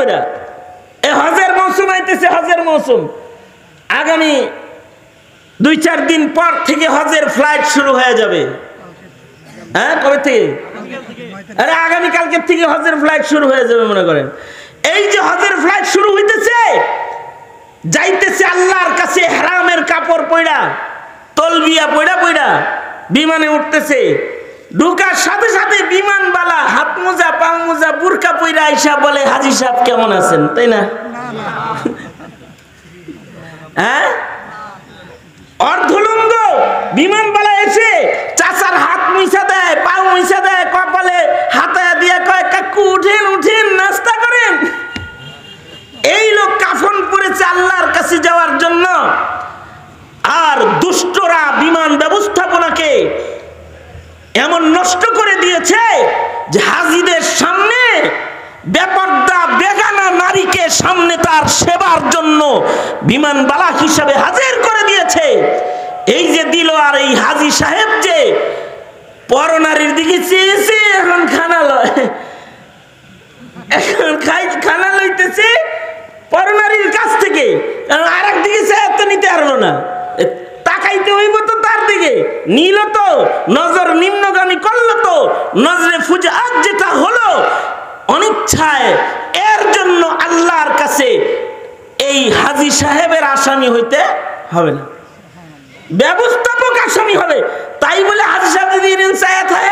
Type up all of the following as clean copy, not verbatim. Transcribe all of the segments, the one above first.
করে। এই হজের মৌসুম আইতেছে, হজের মৌসুম। আগামী 2-4 দিন পর থেকে হজের ফ্লাইট শুরু হয়ে যাবে। হ্যাঁ, কবে থেকে? আরে আগামীকালকে থেকে হজের ফ্লাইট শুরু হয়ে যাবে মনে করেন। এই যে হজের ফ্লাইট শুরু হইতেছে, যাইতেছে আল্লাহর কাছে ইহরামের কাপড় পয়রা, তলবিয়া পয়রা পয়রা বিমানে উঠতেছে। ঢুকার সাথে সাথে বিমানবালা হাত মোজা, পা মোজা, বুরকা পয়রা আইসা বলে, হাজী সাহেব কেমন আছেন, তাই না? হ্যাঁ, অর্ধলঙ্গ বিমানবালা এসে চাচার হাত মুইসা দেয়, পা মুইসা দেয়, কপালে হাতায়া দিয়ে কয়, কাকু উঠেন উঠেন, নাস্তা করেন। এই লোক কাফন পরেছে আল্লাহর কাছে যাওয়ার জন্য। আর দুষ্টরা বিমান ব্যবস্থাপনাকে এমন নষ্ট করে দিয়েছে যে হাজীদের সামনে বেপর্দা বেগানা নারীকে সামনে তার সেবার জন্য বিমানবালা হিসাবে হাজির করে দিয়েছে। এই যে দিল, আর এই হাজী সাহেব যে পরনারীর দিকে চেয়েছে, এখন খানা লয়, এখন খানা লইতেছে পরনারীর কাছ থেকে। আর একদিকে চেয়ে তো নিতে পারবো না, তাকাইতে হইব তো তার দিকে। নিল তো, নজর নিম্নগামী করলো তো, নজরে ফুজাত যেটা হলো অনিচ্ছায়, এর জন্য আল্লাহর কাছে এই হাজী সাহেবের আসামি হইতে হবে না, ব্যবস্থাপক আসামি হবে। তাই বলে হাজী সাহেব যদি ইনসায়াত হয়,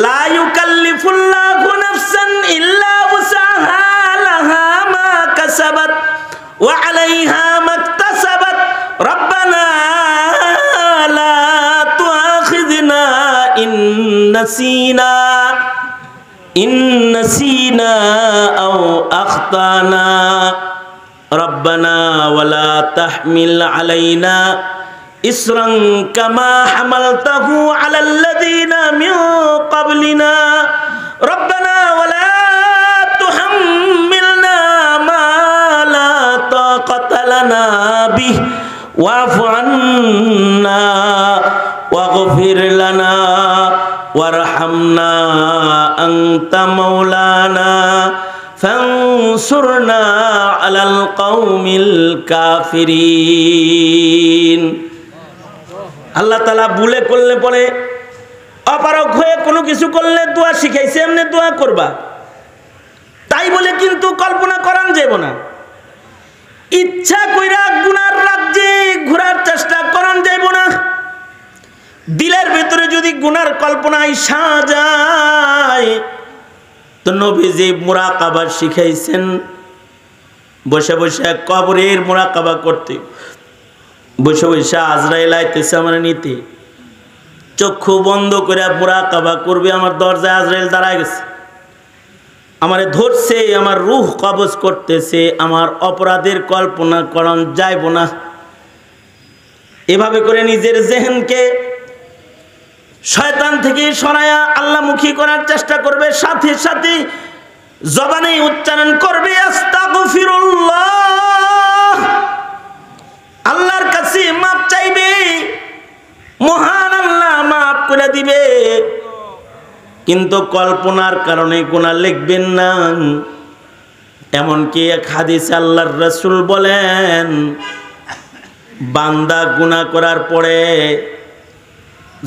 লা ইউকাল্লিফুল্লাহু নাফসান ইল্লা উসাহা, লাহা মা কাসাবাত ওয়া আলাইহা মাকতাসাবাত, রব্বানা লা তুআখিযনা ইন নাসিনা আও আখতানা, রব্বানা ওয়ালা তাহমিল আলাইনা ইসরান কামা হামালতাহু আলাল্লাযীনা মিন ক্বাবলিনা, রব্বানা ওয়ালা তুহাম্মিলনা মা লা তাকাতা লানা বিহি ওয়াফু আন্না ওয়াগফির লানা ওয়ারহামনা আনতা মাওলানা ফানসুরনা আলাল কওমিল কাফিরিন। আল্লাহ তাআলা ভুলে করলে পরে, অপারগ হয়ে কোনো কিছু করলে দোয়া শিখাইছে, এমনি দোয়া করবা। তাই বলে কিন্তু কল্পনা করান যাব না, ইচ্ছা কইরা গুনার রাজ্যে ঘোরার চেষ্টা করান যাব না। দিলের ভিতরে যদি গুনার কল্পনা আইসা যায়, তো নবীজি মুরাকাবা শিখাইছেন, বসে বসে কবরের মুরাকাবা করতে, বসে বসে আজরাইল আইতেছে আমার নিতে, চক্ষু বন্ধ করে মুরাকাবা করবে। আমার দরজায় আজরাইল দাঁড়ায় গেছে, আমারে ধরছে, আমার রূহ কবজ করতেছে, আমার অপরাধের কল্পনা করন যাইব না। এভাবে করে নিজের জেহেনকে শয়তান থেকে সরায়া আল্লাহমুখী করার চেষ্টা করবে। সাথে সাথে জবানে উচ্চারণ করবে আস্তাগফিরুল্লাহ, আল্লাহর কাছে মাপ চাইবে, মহান আল্লাহ মাফ করে দিবে। কিন্তু কল্পনার কারণে গুনাহ লিখবেন না। এমনকি এক হাদিসে আল্লাহর রাসূল বলেন, বান্দা গুনাহ করার পরে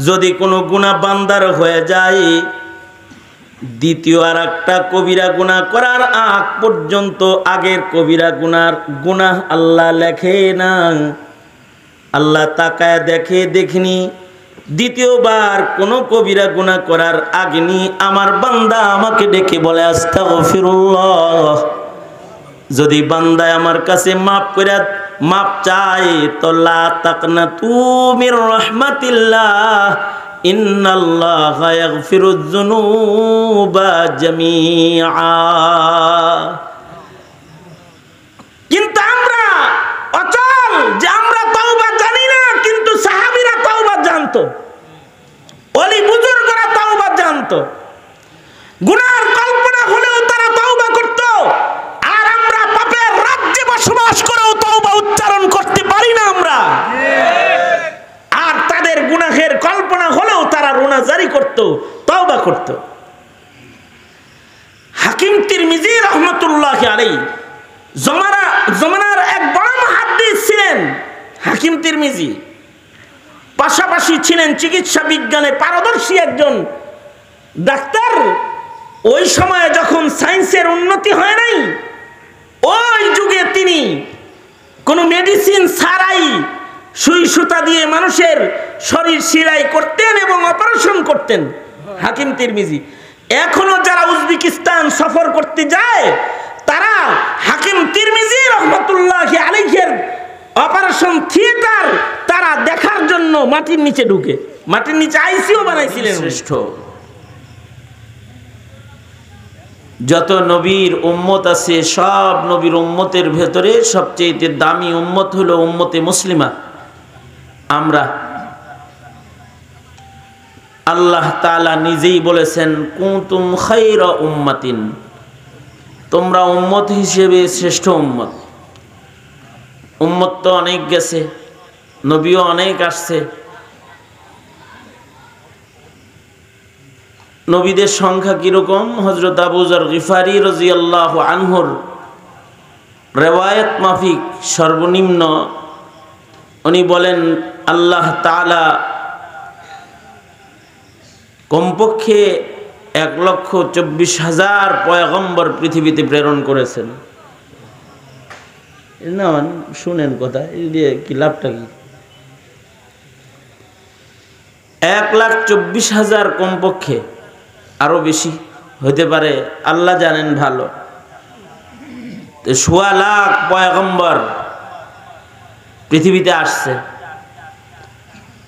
যদি কোনো গুনাহ বান্দার হয়ে যায়, দ্বিতীয় আর একটা কবিরা গুনাহ করার আগ পর্যন্ত আগের কবিরা গুনাহ আল্লাহ লেখে না। আল্লাহ তাকায় দেখে, দেখিনি দ্বিতীয়বার কোনো কবিরা গুনাহ করার আগেনি আমার বান্দা আমাকে ডেকে বলে আস্তাগফিরুল্লাহ। যদি বান্দায় আমার কাছে মাপ চাই, তো লা তাকনাতু মির রাহমাতিল্লাহ, ইন্নাল্লাহা ইয়াগফিরুয যুনুবা জামিআ। কিন্তু আমরা অচল যে আমরা তওবা জানি না, কিন্তু সাহাবীরা তওবা জানতো, ওলি বুজুর্গরা তওবা জানতো। গুনার কল্পনা হলেও তারা তওবা করত। আর আমরা পাপের রাজ্যে বসবাস করেও তওবা উচ্চারণ করতে পারি না আমরা। আর তাদের গুনাহের কল্পনা হলেও তারা রোনা জারি করত, তওবা করত। হাকিম তিরমিজি রহমতুল্লাহ আলাইহি জমানার এক বড় মুহাদ্দিস ছিলেন হাকিম তিরমিজি। পাশাপাশি ছিলেন চিকিৎসা বিজ্ঞানে পারদর্শী একজন ডাক্তার। ওই সময়ে যখন সায়েন্সের উন্নতি হয় নাই, ওই যুগে তিনি কোনো মেডিসিন ছাড়াই সুই সুতা দিয়ে মানুষের শরীর সেলাই করতেন এবং অপারেশন করতেন হাকিম তিরমিজি। এখনো যারা উজবেকিস্তান সফর করতে যায় তারা হাকিম তিরমিজি রহমতুল্লাহ আলাইহির অপারেশন থিয়েটার তারা দেখার জন্য মাটির নিচে ঢুকে, মাটির নিচে আইসিইউ বানাইছিলেন। শ্রেষ্ঠ যত নবীর উম্মত আছে সব নবীর উম্মতের ভেতরে সবচেয়ে দামি উম্মত হলো উম্মতে মুসলিমা। আমরা আল্লাহ তাআলা নিজেই বলেছেন কুনতুম খায়রা উম্মাতিন, তোমরা উম্মত হিসেবে শ্রেষ্ঠ উম্মত। উম্মত তো অনেক গেছে, নবীও অনেক আসছে। নবীদের সংখ্যা কিরকম? হযরত আবু যর গিফারি রাদিয়াল্লাহু আনহুর রিওয়ায়াত মাফিক সর্বনিম্ন উনি বলেন আল্লাহ তাআলা কমপক্ষে 1,24,000 পয়গম্বর পৃথিবীতে প্রেরণ করেছেন। না শুনেন কথা, এই দিয়ে কি লাভটা কি? 1,24,000 কমপক্ষে, আরো বেশি হইতে পারে, আল্লাহ জানেন ভালো। 1.25 লাখ পয়গম্বর পৃথিবীতে আসছে,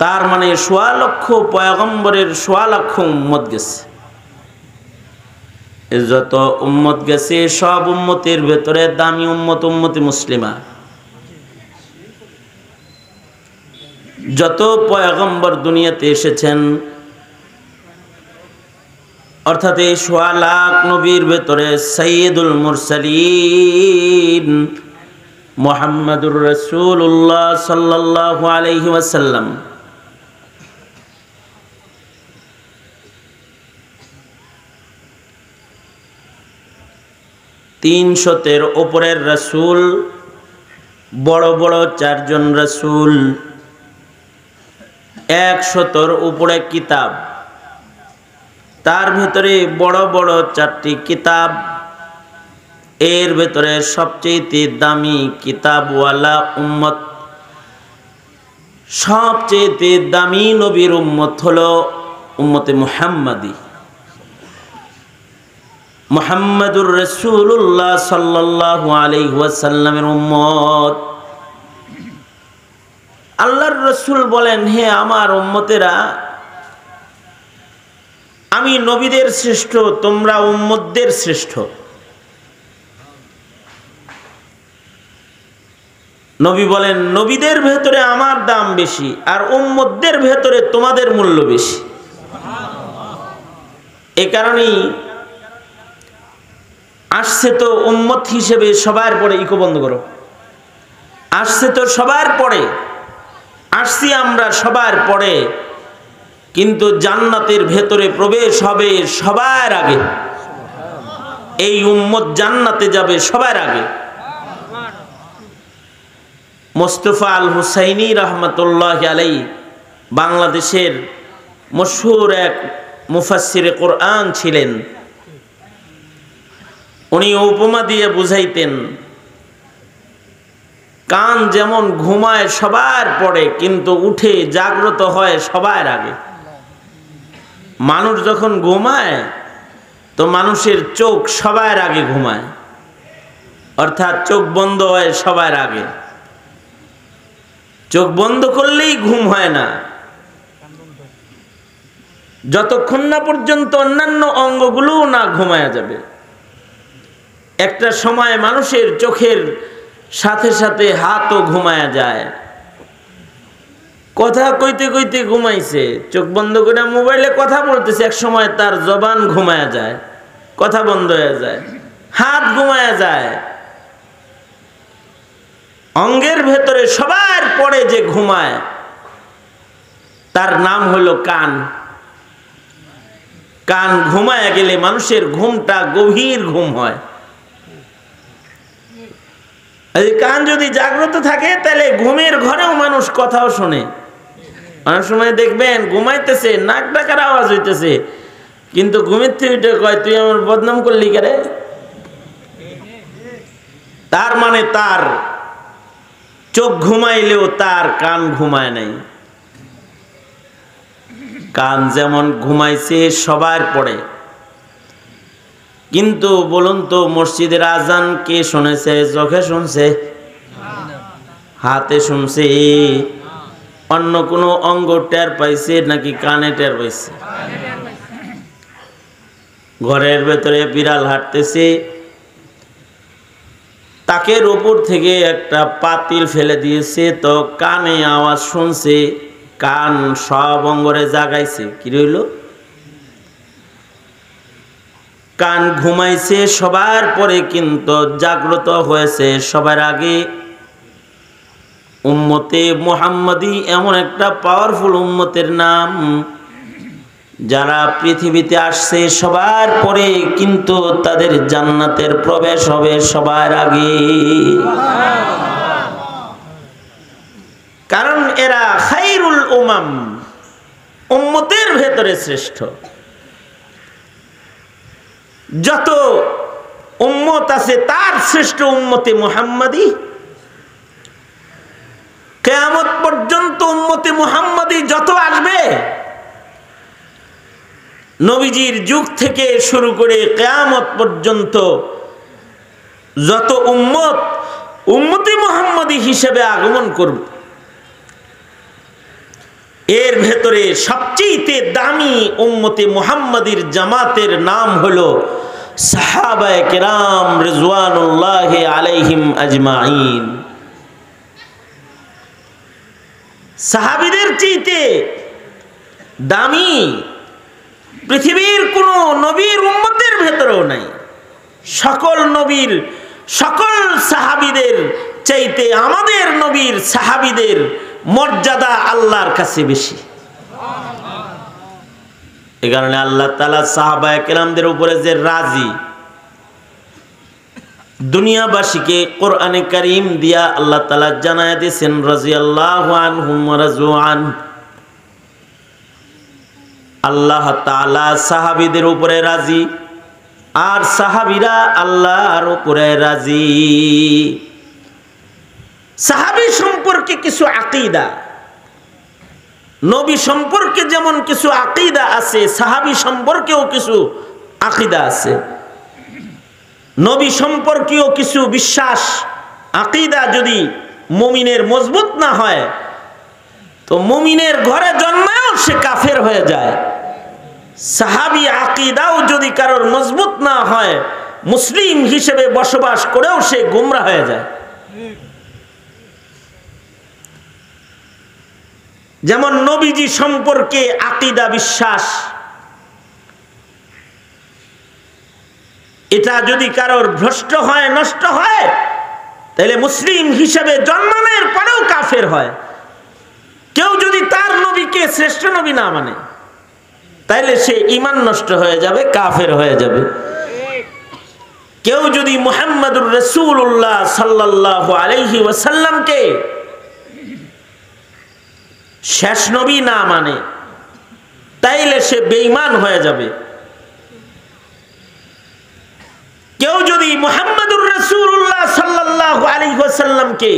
তার মানে 1.25 লক্ষ পয়গম্বরের 1.25 লক্ষ উম্মত গেছে। যত উম্মত গেছে সব উম্মতের ভেতরে দামি উম্মত উম্মতে মুসলিমা। যত পয়গম্বর দুনিয়াতে এসেছেন অর্থাৎ এই 1.25 লাখ নবীর ভেতরে সাইয়্যিদুল মুরসালিন মুহাম্মাদুর রাসূলুল্লাহ সাল্লাল্লাহু আলাইহি ওয়াসাল্লাম, তিনশতের উপরের রাসূল, বড় বড় 4 জন রাসূল, 100-র উপরে কিতাব, তার ভিতরে বড় বড় 4টি কিতাব, এর ভেতরে সবচেয়ে দামি কিতাবওয়ালা উম্মত, সবচেয়ে দামি নবীর উম্মত হলো উম্মতে মুহাম্মাদি, মুহাম্মাদুর রাসূলুল্লাহ সাল্লাল্লাহু আলাইহি ওয়াসাল্লামের উম্মত। আল্লাহর রাসূল বলেন, হে আমার উম্মতেরা, আমি নবীদের শ্রেষ্ঠ, তোমরা উম্মতদের শ্রেষ্ঠ। নবী বলেন, নবীদের ভেতরে আমার দাম বেশি আর উম্মতদের ভেতরে তোমাদের মূল্য বেশি। এই কারণেই আসছে তো উম্মত হিসেবে সবার পরে, ইকো বন্ধ করো, আসছে তো সবার পরে, আসছি আমরা সবার পরে, কিন্তু জান্নাতের ভেতরে প্রবেশ হবে সবার আগে। এই উম্মত জান্নাতে যাবে সবার আগে। মোস্তফা আল হুসাইনি রহমতুল্লাহ আলাইহি বাংলাদেশের মশহুর এক মুফাসসিরে কোরআন ছিলেন। উনি উপমা দিয়ে বুঝাইতেন, কান যেমন ঘুমায় সবার পরে কিন্তু উঠে জাগ্রত হয় সবার আগে। মানুষ যখন ঘুমায় তো মানুষের চোখ সবার আগে ঘুমায়, অর্থাৎ চোখ বন্ধ হয় সবার আগে। চোখ বন্ধ করলেই ঘুম হয় না, যতক্ষণ না পর্যন্ত অন্যান্য অঙ্গগুলো না ঘুমায়া যাবে। একটা সময় মানুষের চোখের সাথে সাথে হাতও ঘুমায়া যায়। কথা কইতে কইতে ঘুমাইছে, চোখ বন্ধ করে মোবাইলে কথা বলতেছে, এক সময় তার জবান ঘুমায়া যায়, কথা বন্ধ হয়ে যায়, হাত ঘুমায়া যায়। অঙ্গের ভেতরে সবার পরে যে ঘুমায় তার নাম হলো কান। কান ঘুমায় গেলে মানুষের ঘুমটা গভীর ঘুম হয়। কান যদি জাগ্রত থাকে তাহলে ঘুমের ঘরেও মানুষ কথাও শোনে। অনেক সময় দেখবেন ঘুমাইতেছে, নাক ডাকার আওয়াজ হইতেছে, কিন্তু ঘুমের থেকে কয় তুই আমার বদনাম করলি কে রে? তার মানে তার চোখ ঘুমাইলেও তার কান ঘুমায় নাই। কান যেমন ঘুমাইছে সবার পড়ে, কিন্তু বলুন তো মসজিদের আজান কে শুনেছে? চোখে শুনছে? হাতে শুনছে? অন্য কোনো অঙ্গ টের পাইছে নাকি কানে টের পাইছে? ঘরের ভেতরে বিড়াল হাঁটতেছে, তাকের উপর থেকে একটা পাতিল ফেলে দিয়েছে, তো কানে আওয়াজ শুনছে, কান সব অঙ্গরে জাগাইছে। কি রইল? কান ঘুমাইছে সবার পরে কিন্তু জাগ্রত হয়েছে সবার আগে। উম্মতে মুহাম্মাদি এমন একটা পাওয়ারফুল উম্মতের নাম, যারা পৃথিবীতে আসছে সবার পরে কিন্তু তাদের জান্নাতের প্রবেশ হবে সবার আগে। কারণ এরা খায়রুল উমাম, উম্মতের ভেতরে শ্রেষ্ঠ। যত উম্মত আছে তার শ্রেষ্ঠ উম্মতে মুহাম্মাদি। কিয়ামত পর্যন্ত উম্মতে মুহাম্মাদি যত আসবে, নবীজির যুগ থেকে শুরু করে কিয়ামত পর্যন্ত যত উম্মতে মুহাম্মাদি হিসেবে আগমন করবে, এর ভেতরে সবচেয়ে দামি উম্মতে মুহাম্মাদির জামাতের নাম হলো সাহাবায়ে কেরাম রিজওয়ানুল্লাহি আলাইহিম আজমাইন। সাহাবীদের চাইতে দামি পৃথিবীর কোন নবীর উম্মতের ভেতরেও নাই। সকল নবীর সকল সাহাবীদের চাইতে আমাদের নবীর সাহাবীদের মর্যাদা আল্লাহর কাছে বেশি। এই কারণে আল্লাহ তাআলা সাহাবায়ে কেরামদের উপরে যে রাজি, দুনিয়াবাসীকে কোরআনে কারীম দিয়া আল্লাহ তাআলা জানায় দিয়েছেন রাদিয়াল্লাহু আনহুম ওয়া রাযু আন। আল্লাহ তাআলা সাহাবীদের উপরে রাজি, আর সাহাবীরা আল্লাহর উপরে রাজি। সাহাবী সম্পর্কে কিছু আকীদা, নবী সম্পর্কে যেমন কিছু আকীদা আছে, সাহাবী সম্পর্কেও কিছু আকীদা আছে। নবী সম্পর্কেও কিছু বিশ্বাস আকীদা যদি মুমিনের মজবুত না হয়, তো মুমিনের ঘরে জন্মেও সে কাফের হয়ে যায়। সাহাবী আকীদাও যদি কারোর মজবুত না হয়, মুসলিম হিসেবে বসবাস করেও সে গোমরা হয়ে যায়। যেমন নবীজি সম্পর্কে আকীদা বিশ্বাস, এটা যদি কারোর ভ্রষ্ট হয়, নষ্ট হয়, তাহলে মুসলিম হিসেবে জন্মানোর পরেও কাফের হয়। কেউ যদি তার নবীকে শ্রেষ্ঠ নবী না মানে, তাইলে সে ঈমান নষ্ট হয়ে যাবে, কাফের হয়ে যাবে। কেউ যদি মুহাম্মদুর রাসূলুল্লাহ সাল্লাল্লাহু আলাইহি ওয়াসাল্লামকে শেষ নবী না মানে, তাইলে সে বেঈমান হয়ে যাবে। কেউ যদি মুহাম্মদুর রাসূলুল্লাহ সাল্লাল্লাহু আলাইহি ওয়াসাল্লামকে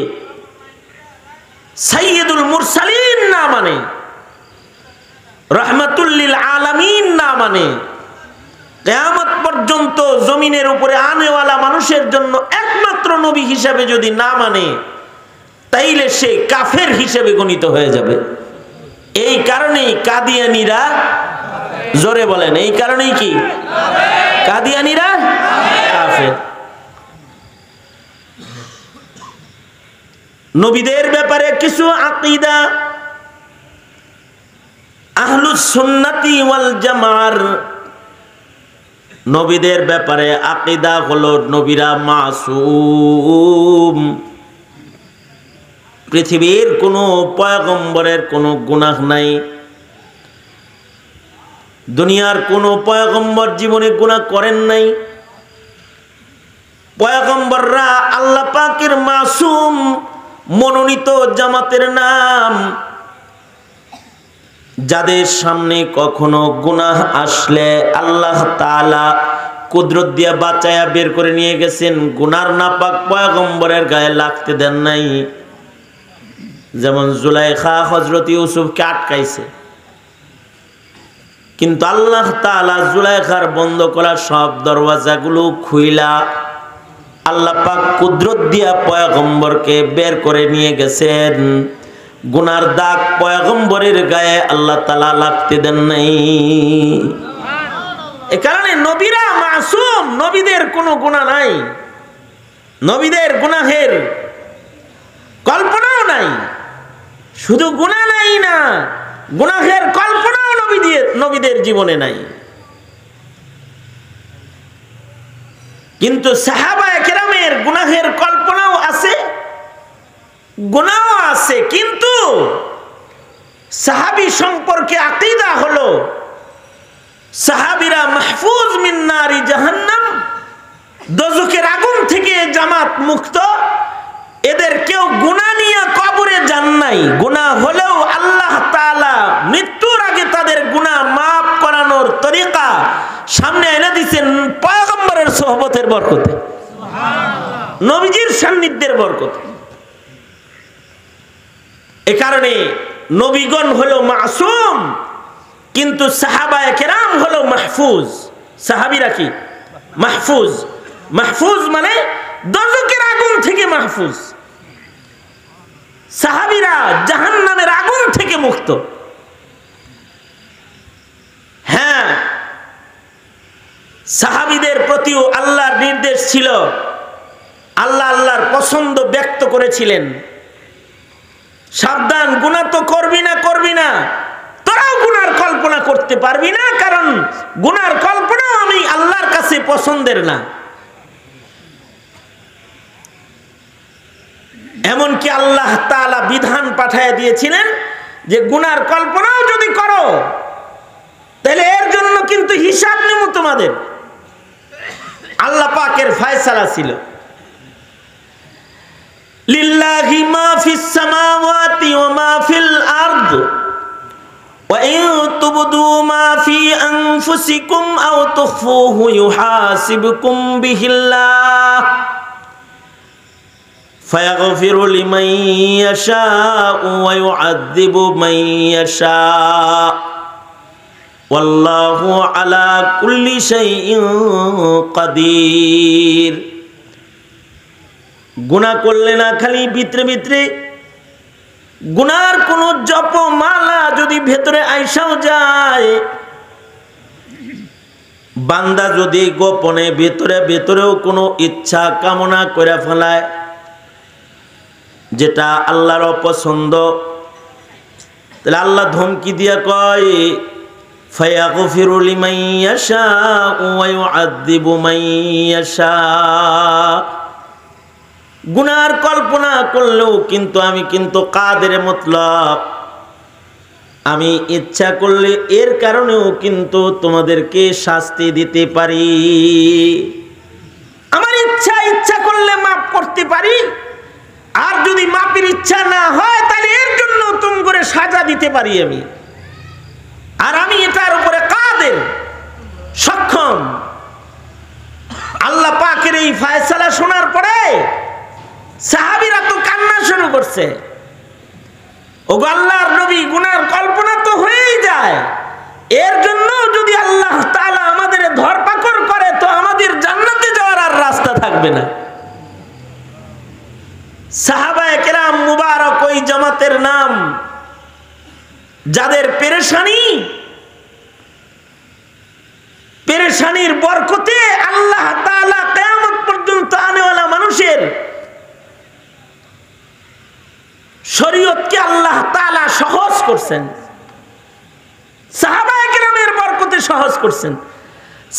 সাইয়্যিদুল মুরসালিন না মানে, রাহমাতুল লিল আলামিন না মানে, কিয়ামত পর্যন্ত জমিনের উপরে আনেওয়ালা মানুষের জন্য একমাত্র নবী হিসেবে যদি না মানে, তাইলে সে কাফের হিসেবে গণিত হয়ে যাবে। এই কারণেই কাদিয়ানীরা, জোরে বলেন, এই কারণেই কি কাদিয়ানীরা কাফের। নবীদের ব্যাপারে কিছু আকীদা আহলুস সুন্নাতি ওয়াল জামার, নবীদের ব্যাপারে আকীদা হলো নবীরা মাসুম, পৃথিবীর কোনো পয়গম্বরের কোনো গুনাহ নাই। দুনিয়ার কোনো পয়গম্বর জীবনে গুনাহ করেন নাই। পয়গম্বররা আল্লাহ পাকের মাসুম মনোনীত জামাতের নাম, যাদের সামনে কখনো গুনাহ আসলে আল্লাহ তাআলা কুদরত দিয়া বাঁচায়া বের করে নিয়ে গেছেন, গুনার নাপাক পয়গম্বরের গায়ে লাগতে দেন নাই। যেমন জুলাইখা হযরত ইউসুফকে আটকাইছে, কিন্তু আল্লাহ তাআলা জুলাইখার বন্ধ করা সব দরওয়াজাগুলো খুইলা আল্লাহ পাক কুদরত দিয়া পয়গম্বরকে বের করে নিয়ে গেছেন। গুনার দাগ পয়গম্বরের গায়ে আল্লাহ তাআলা লাগতে দেন নাই। এ কারণে নবীরা মাসুম, নবীদের কোনো গুনাহ নাই, নবীদের গুনাহের কল্পনাও নাই। শুধু গুনাহ নাই না, গুনাহের কল্পনাও নবীদের জীবনে নাই। কিন্তু সাহাবায়ে কেরামের গুনাহের কল্পনাও আছে, গুনাহও আছে। কিন্তু সাহাবী সম্পর্কে আকীদা হলো সাহাবীরা মাহফুজ মিন নারি জাহান্নাম, দোজখের আগুন থেকে জামাত মুক্ত। এদের কেউ গুনাহ নিয়ে কবরে যান নাই। গুনাহ হলেও আল্লাহ তাআলা মৃত্যুর আগে তাদের গুনাহ মাফ করানোর তরিকা সামনে এনে দিয়েছেন পয়গম্বরের সোহবতের বরকতে, নবীজির সান্নিধ্যের বরকতে। এ কারণে নবীগণ হলো মাসুম, কিন্তু সাহাবায়ে কেরাম হলো মাহফুজ। সাহাবীরা কি মাহফুজ? মাহফুজ মানে দোজখের আগুন থেকে মাহফুজ। সাহাবীরা জাহান্নামের আগুন থেকে মুক্ত। হ্যাঁ, সাহাবীদের প্রতিও আল্লাহর নির্দেশ ছিল, আল্লাহ আল্লাহর পছন্দ ব্যক্ত করেছিলেন, সাবধান, গুনাহ তো করবি না, করবি না, তোরাও গুনার কল্পনা করতে পারবি না, কারণ গুনার কল্পনা আমি আল্লাহর কাছে পছন্দের না। এমনকি আল্লাহ তাআলা বিধান পাঠিয়ে দিয়েছিলেন যে গুনার কল্পনাও যদি করো তাহলে এর জন্য কিন্তু হিসাব নেব তোমাদের। আল্লাহ পাকের ফয়সালা ছিল, লিল্লাহি মা ফিস সামাওয়াতি ওয়া মা ফিল আরদ ওয়া ইন তুবদু মা ফি আনফুসিকুম আও তুখফুহু ইউহাসিবকুম বিহিল্লাহ ফায়াগফিরু লিমান ইয়াশাউ ওয়া ইউআযযিবু মান ইয়াশাউ ওয়াল্লাহু আলা কুল্লি শাইইন কাদির। গুনাহ করলে না খালি ভিতরে ভিতরে, গুনার কোন জপ মালা যদি ভেতরে আইসাও যায়, বান্দা যদি গোপনে ভেতরে ভেতরেও কোনো ইচ্ছা কামনা করে ফেলায় যেটা আল্লাহর অপছন্দ, তাহলে আল্লাহ ধমকি দিয়া কয় ফায়াগফিরু লিমান ইয়াশাউ ওয়া ইউআযযিবু মান ইয়াশাউ। গুনার কল্পনা করলেও কিন্তু আমি কিন্তু কাদের মতলব, আমি ইচ্ছা করলে এর কারণেও কিন্তু তোমাদেরকে শাস্তি দিতে পারি। আমার ইচ্ছা করলে মাফ করতে পারি, আর যদি মাপের ইচ্ছা না হয় তাহলে এর জন্য তুম করে সাজা দিতে পারি আমি। আর আমি এটার উপরে কাদের, সক্ষম। আল্লাহ পাকের এই ফয়সালা শোনার পরে সাহাবীরা তো কান্না শুরু করছে। ওগো আল্লাহর নবী, গুনার কল্পনা তো হয়েই যায়, এর জন্য যদি আল্লাহ তাআলা আমাদের ধরপাকড় করে তো আমাদের জান্নাতে যাওয়ার আর রাস্তা থাকবে না। সাহাবায়ে কেরাম মুবারক ওই জামাতের নাম, যাদের পেরেশানির বরকতে আল্লাহ তাআলা কিয়ামত পর্যন্ত আনেওয়ালা মানুষের শরীয়তকে আল্লাহ তাআলা সহজ করছেন, সাহাবায়ে কেরামের বরকতে সহজ করছেন।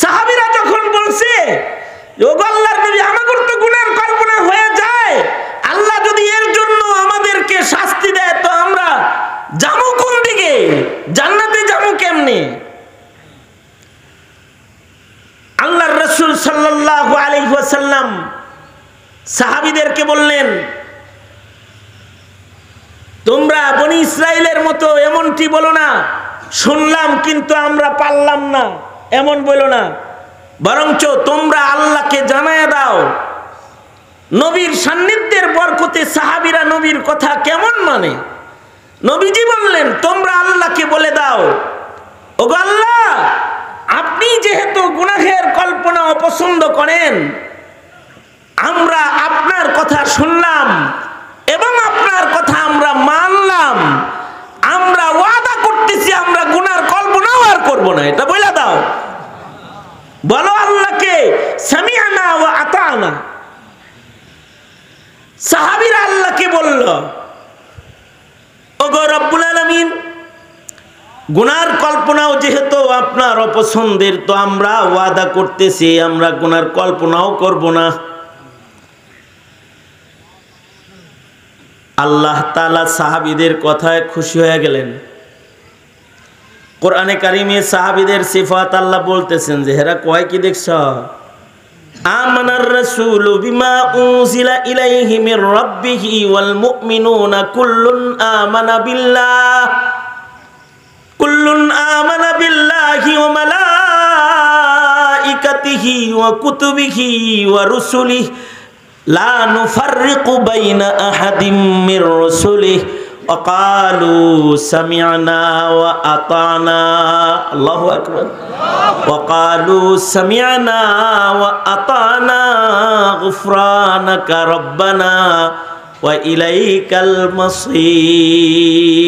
সাহাবীরা যখন বলছে ওগো আল্লাহর নবী, আমাদের তো গুনার কল্পনা হয়ে যায়, আল্লাহ যদি এর জন্য আমাদেরকে শাস্তি দেয় তো আমরা যাবো কোন দিকে, জান্নাতে যাবো কেমনে? সাল্লাল্লাহু আলাইহি ওয়াসাল্লাম সাহাবীদেরকে বললেন, তোমরা বনি ইসরাইলের মতো এমনটি বলো না, শুনলাম কিন্তু আমরা পারলাম না, এমন বলো না, বরঞ্চ তোমরা আল্লাহকে জানায়া দাও। নবীর সান্নিধ্যের বরকতে সাহাবীরা নবীর কথা কেমন মানে। নবীজি বললেন, তোমরা আল্লাহকে বলে দাও, ওগো আল্লাহ, আপনি যেহেতু গুনাহের কল্পনা অপছন্দ করেন, আমরা আপনার কথা শুনলাম এবং আপনার কথা আমরা মানলাম, আমরা ওয়াদা করতেছি আমরা গুনার কল্পনাও আর করব না। এটা বলে দাও, বলো আল্লাহকে সামিআনা ওয়া আতানা। সাহাবীরা আল্লাহকে বলল, ওগো রব্বুল আলামিন, গুনার কল্পনাও যেহেতু আপনার অপছন্দের, তো আমরা ওয়াদা করতেছি আমরা গুনার কল্পনাও করব না। আল্লাহ তাআলা সাহাবীদের কথায় খুশি হয়ে গেলেন। কোরআনে কারিমে সাহাবীদের সিফাত আল্লাহ বলতেছেন যে হেরা কয় কি দেখছ, আমানার রাসূলু বিমা উনজিলা ইলাইহি মির রাব্বিহি ওয়াল মুমিনুনা কুল্লুন আমানা বিল্লাহি ওয়া মালাইকাতিহি ওয়া কুতুবিহি ওয়া রুসুলিহি লা নুফাররিকু বাইনা আহাদিম মির রুসুলিহি ওয়া ক্বালু সামি'না ওয়া আতা'না। আল্লাহু আকবার। ওয়া ক্বালু সামি'না ওয়া আতা'না গুফরানাকা রাব্বানা ওয়া ইলাইকাল মাসির।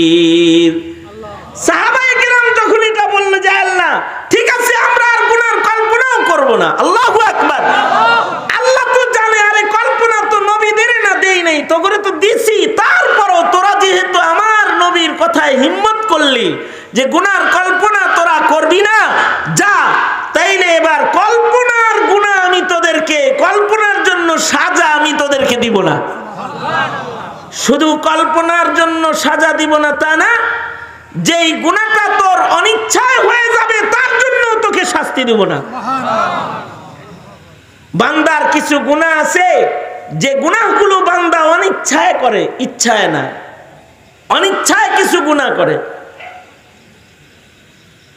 সাহাবায়ে কিরাম যখন এটা বলল যে আল্লাহ ঠিক আছে আমরা আর গুনার কল্পনাও করব না। আল্লাহু আকবার। আল্লাহ তো জানে আরে কল্পনা তো নবীদের না দেই নাই, তো করে তো দিছি, তারপরও তোরা যেহেতু আমার নবীর কথায় হিম্মত করলি যে গুনার কল্পনা তোরা করবি না, যা তাইলে এবার কল্পনার গুনাহ আমি তোদেরকে, কল্পনার জন্য সাজা আমি তোদেরকে দিব না। শুধু কল্পনার জন্য সাজা দিব না তা না, যেই গুনাহটা তোর অনিচ্ছায় হয়ে যাবে তার জন্য তোকে শাস্তি দিব না। বান্দার কিছু গুনাহ আছে যে গুনাহগুলো বান্দা অনিচ্ছায় করে, ইচ্ছায় না, অনিচ্ছায় কিছু গুনাহ করে,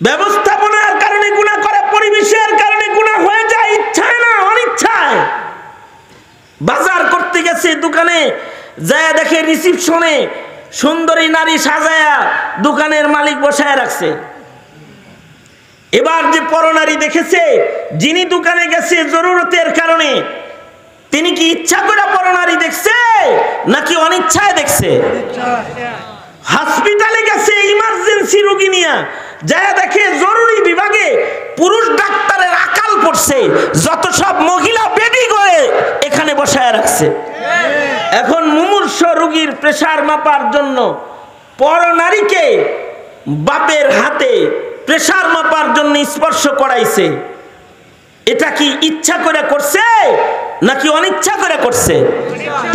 ব্যবস্থাপনার কারণে গুনাহ করে, পরিবেশের কারণে গুনাহ হয়ে যায়, ইচ্ছায় না অনিচ্ছায়। বাজার করতে গেছে, দোকানে যায় দেখে রিসিপশনে সুন্দরী নারী সাজায়া দোকানের মালিক বসায় রাখছে। এবার যে পরনারী দেখেছে, যিনি দোকানে গেছে জরুরতের কারণে, তিনি কি ইচ্ছা করে পরনারী দেখছে নাকি অনিচ্ছায় দেখছে? হসপিটালে গেছে ইমার্জেন্সি রোগী নিয়ে, যায় দেখে জরুরি বিভাগে পুরুষ ডাক্তারের আকাল পড়ছে, যত সব মহিলা বেডি করে এখানে বসায় রাখছে। এখন মুমূর্ষ রোগীর প্রেসার মাপার জন্য পরনারীকে বাপের হাতে প্রেসার মাপার জন্য স্পর্শ করাইছে। এটা কি ইচ্ছা করে করছে নাকি অনিচ্ছা করে করছে?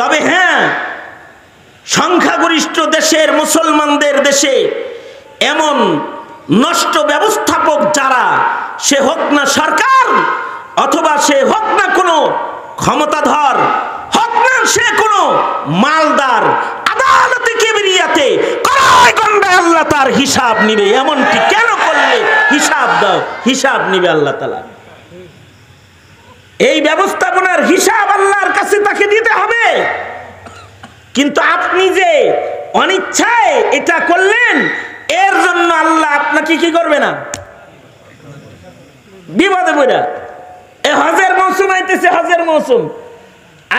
তবে হ্যাঁ, সংখ্যাগরিষ্ঠ দেশের মুসলমানদের দেশে এমন নষ্ট ব্যবস্থাপক যারা, সে হোক না সরকার অথবা সে হোক না কোনো ক্ষমতাধর, হোক না সে কোনো মালদার, আদালতে কিবরিয়াতে কড়াই গন্ডায় আল্লাহ তার হিসাব নিবে। এমনটি কেন করলে হিসাব দাও, হিসাব নিবে আল্লাহ তাআলা। এই ব্যবস্থাপনার হিসাব আল্লাহর কাছে তাকে দিতে হবে। কিন্তু আপনি যে অনিচ্ছায় এটা করলেন, এর জন্য আল্লাহ আপনাকে কি করবে না, বিপদে পড়া। এই হজের মৌসুম আইতেছে, হজের মৌসুম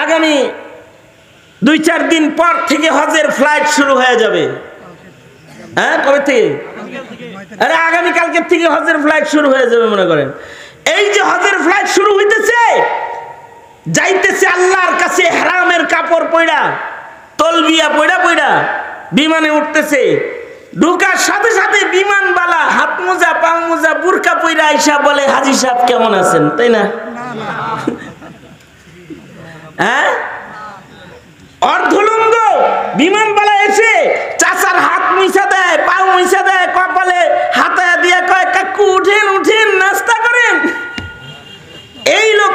আগামী 2-4 দিন পর থেকে হজের ফ্লাইট শুরু হয়ে যাবে। হ্যাঁ, কবে থেকে? আরে আগামী কালকের থেকে হজের ফ্লাইট শুরু হয়ে যাবে। মনে করেন এই যে হজের ফ্লাইট শুরু হইতেছে, যাইতেছে আল্লাহর কাছে হারামের কাপড় পয়রা, তলবিয়া পয়রা পয়রা বিমানে উঠতেছে। ঢুকার সাথে সাথে বিমানবালা হাত মোজা, পা মোজা, বুরকা পয়রা আইসা বলে, হাজী সাহেব কেমন আছেন, তাই না? হ্যাঁ, অর্ধলঙ্গ বিমানবালা এসে চাচার হাত মুইসা দেয়, পা মুইসা দেয়, কপালে হাতায়া দিয়ে কয়, কাকু উঠেন উঠেন, নাস্তা করেন। এই লোক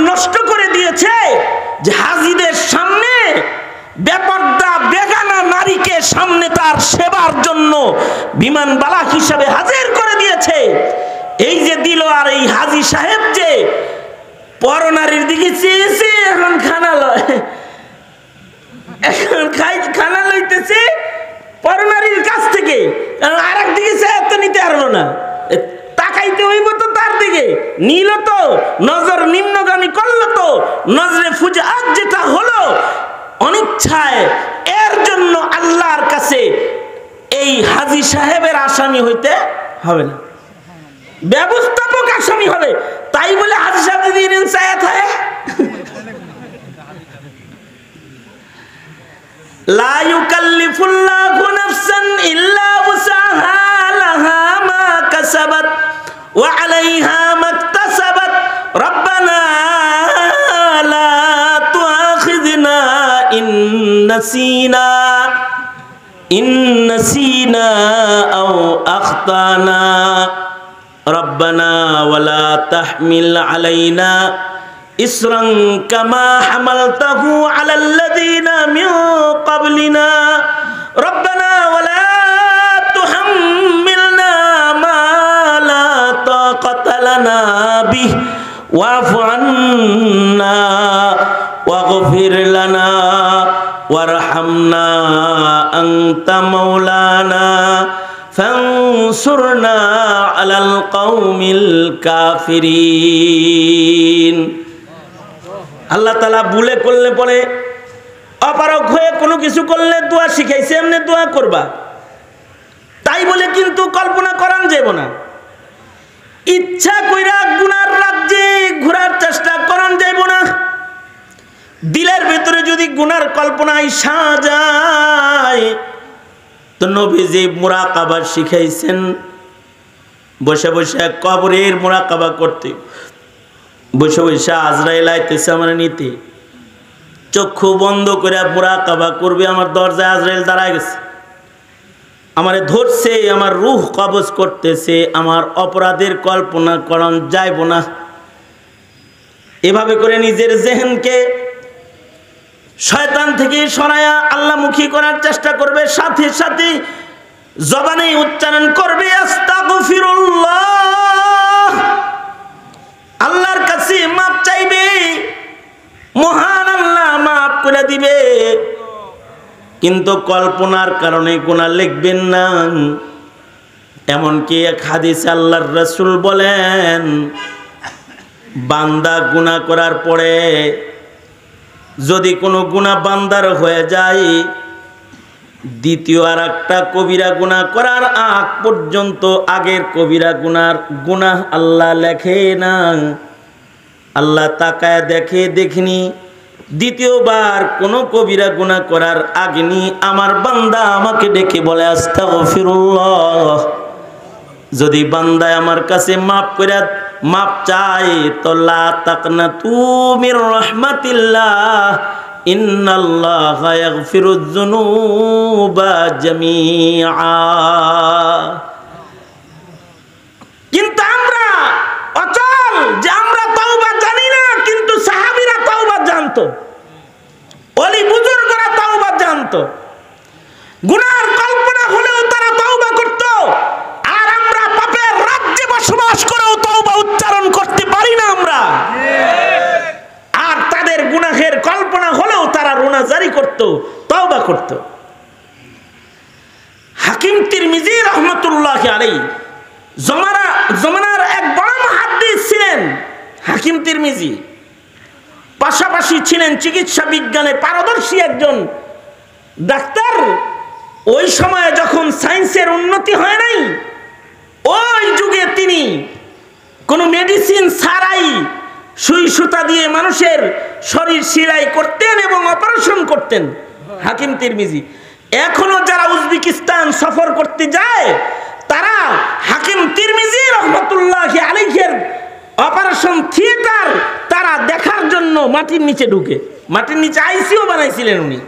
নষ্ট করে দিয়েছে যে হাজিদের সামনে বেপর্দা বেগানা নারীকে সামনে তার সেবার জন্য বিমানবালা হিসাবে হাজির করে দিয়েছে। এই যে দিল, আর এই হাজী সাহেব যে পরনারীর দিকে চেয়েছে, এখন খানা লয়, এখন খানা লইতেছে পরনারীর কাছ থেকে, আর একদিকে চেয়ে তো নিতে পারলো না, তাকাইতে হইব তো তার দিকে, নিল তো, নজর নিম্নগামী করলো তো, নজরে ফুজাত যেটা হলো অনিচ্ছায়, এর জন্য আল্লাহর কাছে এই হাজী সাহেবের আসামি হইতে হবে না, ব্যবস্থাপক আসামি হবে। তাই বলে হাজী সাহেব যদি ইনসায়াত হয়, লা ইউকাল্লিফুল্লাহু নাফসান ইল্লা উসাহা লাহা মা কাসাবাত ওয়া আলাইহা মাকতাসাবাত রব্বানা লা তুআখিযনা ইন নাসিনা আও আখতানা রব্বানা ওয়ালা তাহমিল আলাইনা ইসরান কামা হামালতাহু আলাল্লাযীনা মিন ক্বাবলিনা রব্বানা ওয়ালা তুহাম্মিলনা মা লা তাকাতা লানা বিহি ওয়াফু আন্না ওয়াগফির লানা ওয়ারহামনা আনতা মাওলানা ফানসুরনা আলাল কওমিল কাফিরিন। আল্লাহ তাআলা ভুলে করলে পরে, অপারগ হয়ে কোনো কিছু করলে দোয়া শিখাইছে এমনি দোয়া করবা, তাই বলে কিন্তু কল্পনা করান যাব না। ইচ্ছা কইরা গুনার রাজ্যে ঘোরার চেষ্টা করান যাব না। দিলের ভিতরে যদি গুনার কল্পনা আইসা যায়, তো নবীজি মুরাকাবা শিখাইছেন, বসে বসে কবরের মুরাকাবা করতে, বসে বসে আজরাইল আইতেছে আমার নিতে, চক্ষু বন্ধ করে মুরাকাবা করবে। আমার দরজায় আজরাইল দাঁড়ায় গেছে, আমারে ধরছে, আমার রূহ কবজ করতেছে, আমার অপরাধের কল্পনা করন যাইব না। এভাবে করে নিজের জেহেনকে শয়তান থেকে সরায়া আল্লাহমুখী করার চেষ্টা করবে, সাথে সাথে জবানে উচ্চারণ করবে আস্তাগফিরুল্লাহ, আল্লাহর কাছে মাপ চাইবে, মহান আল্লাহ মাপ করে দিবে। কিন্তু কল্পনার কারণে গুনাহ লিখবেন না। এমনকি এক হাদিসে আল্লাহর রাসূল বলেন, বান্দা গুনাহ করার পরে যদি কোনো গুনাহ বান্দার হয়ে যায়, দ্বিতীয় আর একটা কবিরা গুনাহ করার আগ পর্যন্ত আগের কবিরা গুনাহ আল্লাহ লেখে না। আল্লাহ তাকায় দেখে, দেখিনি দ্বিতীয়বার কোনো কবিরা গুনাহ করার আগেনি আমার বান্দা আমাকে ডেকে বলে আস্তাগফিরুল্লাহ। যদি বান্দায় আমার কাছে মাপ চাই, তো লা তাকনাতু মির রাহমাতিল্লাহ ইন্নাল্লাহা ইয়াগফিরুয যুনুবা জামিআ। কিন্তু আমরা অচল যে আমরা তওবা জানি না, কিন্তু সাহাবীরা তওবা জানতো, ওলি বুজুর্গরা তওবা জানতো, গুনার কল্পনা হলেও তারা তওবা করত। আর আমরা পাপের রাজ্যে বসবাস করেও তওবা উচ্চারণ করতে পারি না আমরা। আর তাদের গুনাহের কল্পনা হলেও তারা রুনা জারি করত, তওবা করত। হাকিম তিরমিজি রাহমাতুল্লাহি আলাইহি জমানার এক বড় মুহাদ্দিস ছিলেন হাকিম তিরমিজি। পাশাপাশি ছিলেন চিকিৎসা বিজ্ঞানে পারদর্শী একজন ডাক্তার। ওই সময়ে যখন সায়েন্সের উন্নতি হয় নাই, ওই যুগে তিনি কোনো মেডিসিন ছাড়াই সুই সুতা দিয়ে মানুষের শরীর সেলাই করতেন এবং অপারেশন করতেন হাকিম তিরমিজি। এখনো যারা উজবেকিস্তান সফর করতে যায়, তারা হাকিম তিরমিজি রাহমাতুল্লাহি আলাইহির অপারেশন থিয়েটার তারা দেখার জন্য মাটির নিচে ঢুকে, মাটির নিচে আইসিইউ বানাইছিলেন উনি।